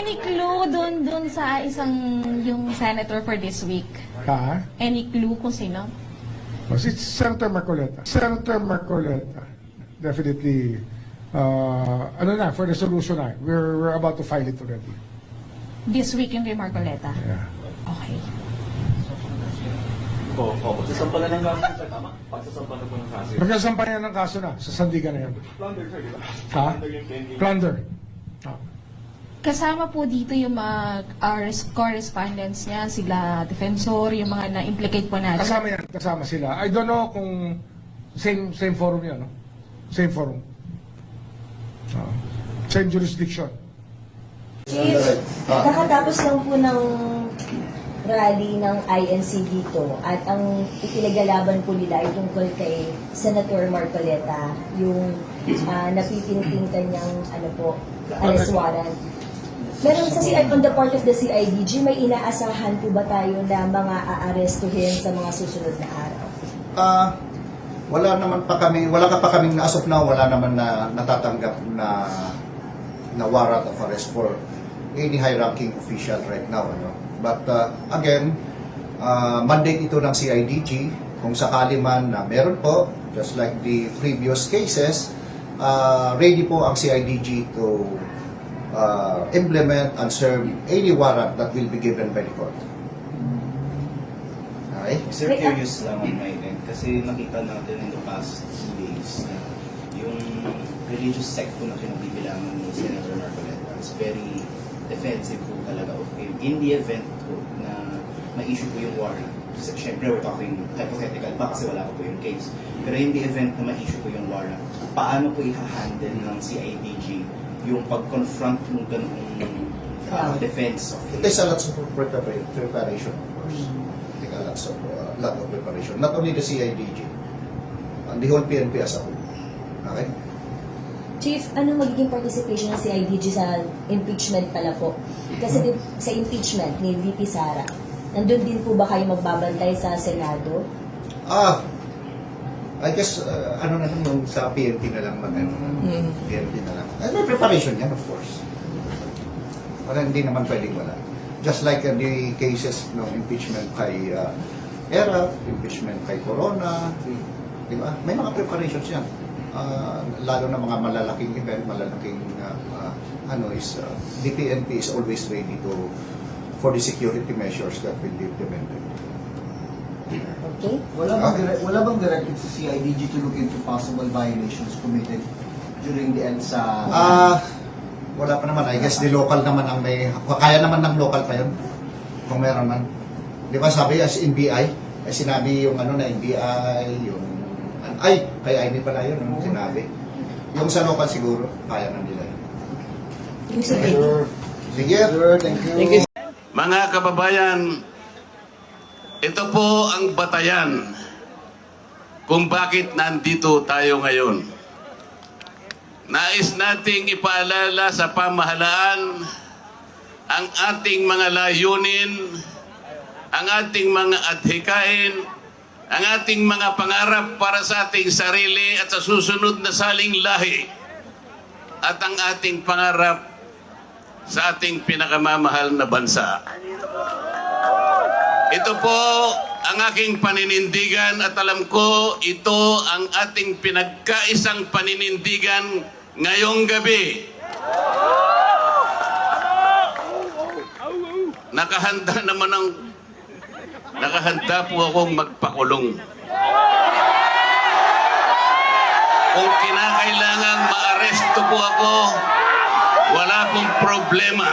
any clue dun sa yung senator for this week? Ha? Any clue kung sino? It's Senator Marcoleta. Senator Marcoleta. Definitely, for the solution na. We're about to file it already. This week yung kay Marcoleta? Yeah. Okay. Pagsasampalan ng kaso, sir, tama? Pagsasampalan po ng kaso. Magkasampayan ng kaso na. Sa Sandigan na yan. Plunder, sir, di ba? Ha? Plunder yung pending. Plunder. Kasama po dito yung mga correspondents niya, sila defensor, yung mga na-implicate po natin. Kasama yan. Kasama sila. I don't know kung same forum yan, no? Same forum. Same jurisdiction. Chief, nakatapos lang po ng rally ng INC dito at ang ipinagalaban po nila ay tungkol kay Senator Marcoleta, yung napitinting kanyang arrest warrant. Meron sa on the part of the CIDG, may inaasahan po ba tayo na mga aarestuhin sa mga susunod na araw? Wala ka pa kaming as of now, wala naman na natatanggap na warrant of arrest for any high-ranking official right now. But again, mandate ito ng CIDG, kung sakali man na meron po, just like the previous cases, ready po ang CIDG to implement and serve any warrant that will be given by the court. Okay? Sir, curious lang on my end kasi nakita natin in the past 2 days na yung religious sect po na kinabibilangan ni Senator Marcoleta is very defensive po talaga of him. In the event po na ma-issue po yung warrant, kasi syempre we're talking hypothetical pa kasi wala po yung case. Pero in the event na ma-issue po yung warrant, paano po i-handle ng CIDG yung pag-confront ng ganung defense of It takes a lot of preparation, of course. It takes a lot of preparation. Not only the CIDG, the whole PNP as a whole. Okay? Chief, ano magiging participation ng CIDG sa impeachment pala po? Kasi sa impeachment ni VP Sara, nandun din po ba kayo magbabantay sa Senado? I guess, na lang yung sa PNP na lang PNP na lang. May preparation yan, of course. Para hindi naman pwedeng wala. Just like the cases ng impeachment kay ERA, impeachment kay Corona, di ba? May mga preparations yan. Lalo na mga malalaking event, the PNP is always ready for the security measures that will be implemented. Okay? Wala bang directive sa CIDG to look into possible violations committed during the EDSA? Wala pa naman. I guess the local naman ang may... Kaya naman ng local pa yun. Kung meron man. Di ba sabi as in BI? Sinabi yung NBI, yung... Ay! Kay INI pala yun. Sinabi. Yung sa local siguro, kaya na nila yun. Sige. Sir, thank you. Mga kababayan, ito po ang batayan kung bakit nandito tayo ngayon. Nais nating ipaalala sa pamahalaan ang ating mga layunin, ang ating mga adhikain, ang ating mga pangarap para sa ating sarili at sa susunod na saling lahi, at ang ating pangarap sa ating pinakamamahal na bansa. Ito po ang aking paninindigan at alam ko ito ang ating pinagkaisang paninindigan ngayong gabi. Nakahanda po akong magpakulong. Kung kinakailangang maaresto po ako, wala pong problema.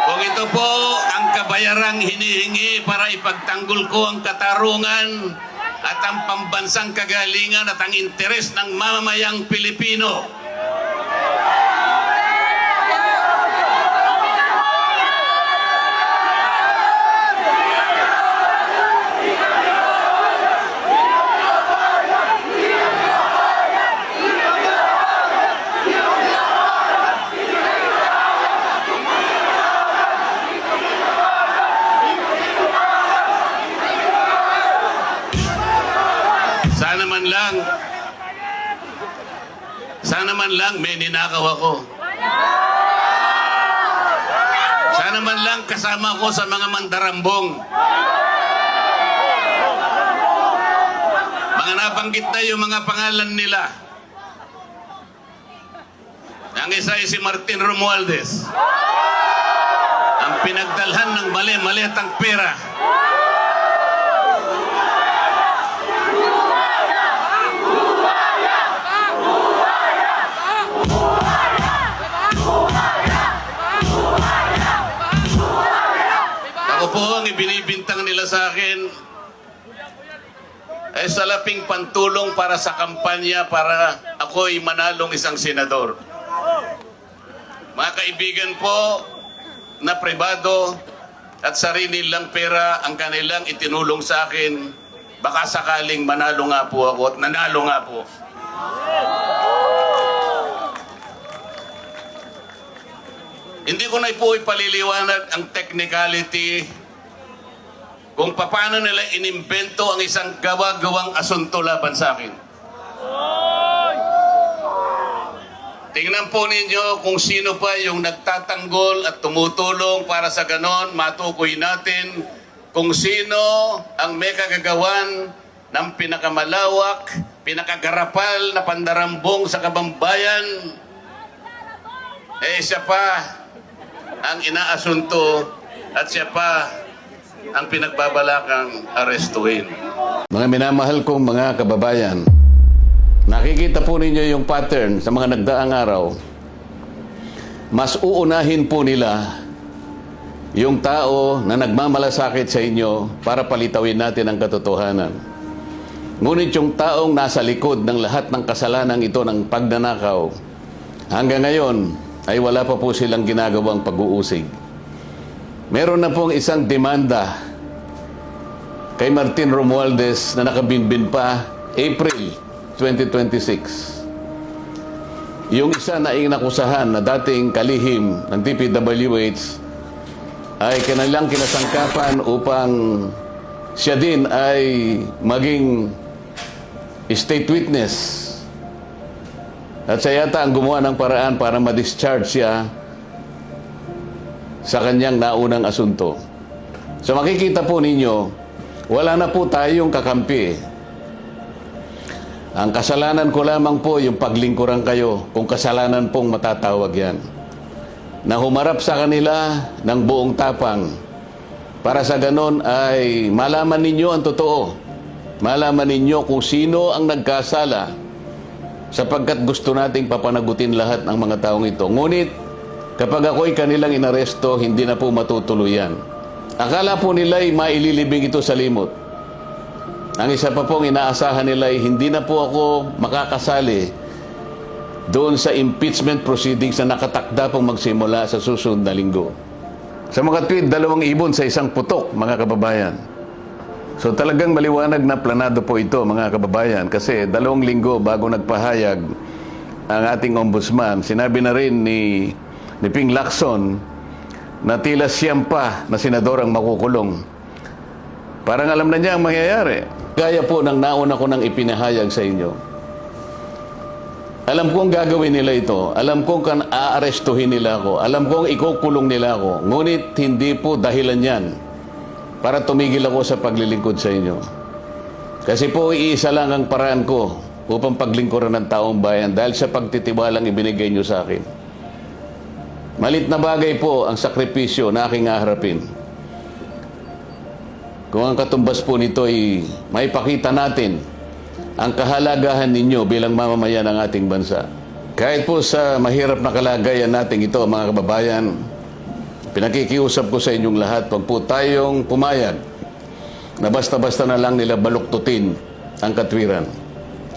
Kung ito po ang kabayarang hinihingi para ipagtanggol ko ang katarungan at ang pambansang kagalingan at ang interes ng mamamayang Pilipino, sana man lang may ninakaw ako. ang kasama ko sa mga mandarambong. Mga nabanggit na yung mga pangalan nila. Ang isa ay si Martin Romualdez. Ang pinagdalhan ng mali-malitang pera. Ako po ang ibinibintang nila sa akin ay salaping pantulong para sa kampanya para ako'y manalong isang senador. Mga kaibigan po na pribado at sarili lang pera ang kanilang itinulong sa akin, baka sakaling manalo nga po ako at nanalo nga po. Hindi ko na po ipaliliwanag ang technicality kung paano nila inimbento ang isang gawa-gawang asunto laban sa akin. Tingnan po ninyo kung sino pa yung nagtatanggol at tumutulong para sa ganon, matukoy natin kung sino ang may kagagawan ng pinakamalawak, pinakagarapal na pandarambong sa kabambayan. Siya pa ang inaasunto at siya pa ang pinagbabalakang arestuhin. Mga minamahal kong mga kababayan, nakikita po ninyo yung pattern sa mga nagdaang araw. Mas uunahin po nila yung tao na nagmamalasakit sa inyo para palitawin natin ang katotohanan. Ngunit yung taong nasa likod ng lahat ng kasalanan ito ng pagnanakaw, hanggang ngayon ay wala pa po silang ginagawang pag-uusig. Meron na pong isang demanda kay Martin Romualdez na nakabinbin pa April 2026. Yung isa na inakusahan na dating kalihim ng DPWH ay kanilang kinasangkapan upang siya din ay maging state witness. At siya yata ang gumawa ng paraan para ma-discharge siya sa kanyang naunang asunto. So makikita po ninyo, wala na po tayong kakampi. Ang kasalanan ko lamang po yung paglingkuran kayo, kung kasalanan pong matatawag yan. Na humarap sa kanila ng buong tapang para sa ganon ay malaman ninyo ang totoo. Malaman ninyo kung sino ang nagkasala sapagkat gusto nating papanagutin lahat ng mga taong ito. Ngunit kapag ako'y kanilang inaresto, hindi na po matutuluyan. Akala po nila ay maililibing ito sa limot. Ang isa pa pong inaasahan nila ay hindi na po ako makakasali doon sa impeachment proceedings na nakatakda pong magsimula sa susunod na linggo. Sa mga tweet, 2 ibon sa isang putok, mga kababayan. So talagang maliwanag na planado po ito, mga kababayan, kasi 2 linggo bago nagpahayag ang ating ombudsman, sinabi na rin ni Ping Lacson na tila siyam pa na senador ang makukulong. Parang alam na niya ang mangyayari. Gaya po ng nauna ko nang ipinahayag sa inyo. Alam kong gagawin nila ito. Alam kong aarestuhin nila ako. Alam kong ikukulong nila ako. Ngunit hindi po dahilan yan para tumigil ako sa paglilingkod sa inyo. Kasi po iisa lang ang paraan ko upang paglingkuran ng taong bayan dahil sa pagtitiwalang ibinigay nyo sa akin. Malit na bagay po ang sakripisyo na aking haharapin. Kung ang katumbas po nito ay maipakita natin ang kahalagahan ninyo bilang mamamayan ng ating bansa. Kahit po sa mahirap na kalagayan natin ito, mga kababayan, pinakikiusap ko sa inyong lahat, wag po tayong pumayag na basta-basta na lang nila baluktutin ang katwiran.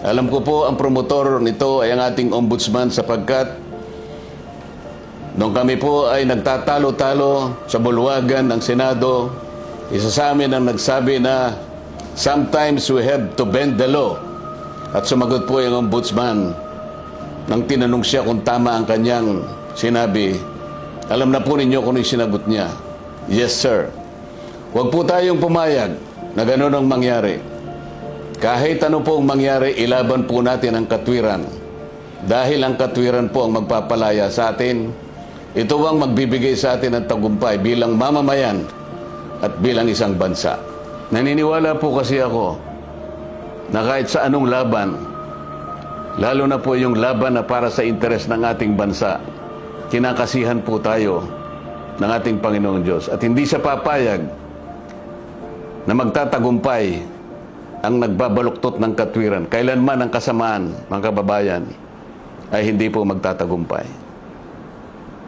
Alam ko po ang promotor nito ay ang ating ombudsman sapagkat nung kami po ay nagtatalo-talo sa bulwagan ng Senado, isa sa amin ang nagsabi na sometimes we have to bend the law. At sumagot po yung ombudsman nang tinanong siya kung tama ang kanyang sinabi. Alam na po ninyo kung yung sinagot niya. Yes, sir. Huwag po tayong pumayag na gano'n ang mangyari. Kahit ano po ang mangyari, ilaban po natin ang katwiran. Dahil ang katwiran po ang magpapalaya sa atin Ito ang magbibigay sa atin ng tagumpay bilang mamamayan at bilang isang bansa. Naniniwala po kasi ako na kahit sa anong laban, lalo na po yung laban na para sa interes ng ating bansa, kinakasihan po tayo ng ating Panginoong Diyos. At hindi siya papayag na magtatagumpay ang nagbabaluktot ng katwiran. Kailanman ang kasamaan, mga kababayan, ay hindi po magtatagumpay.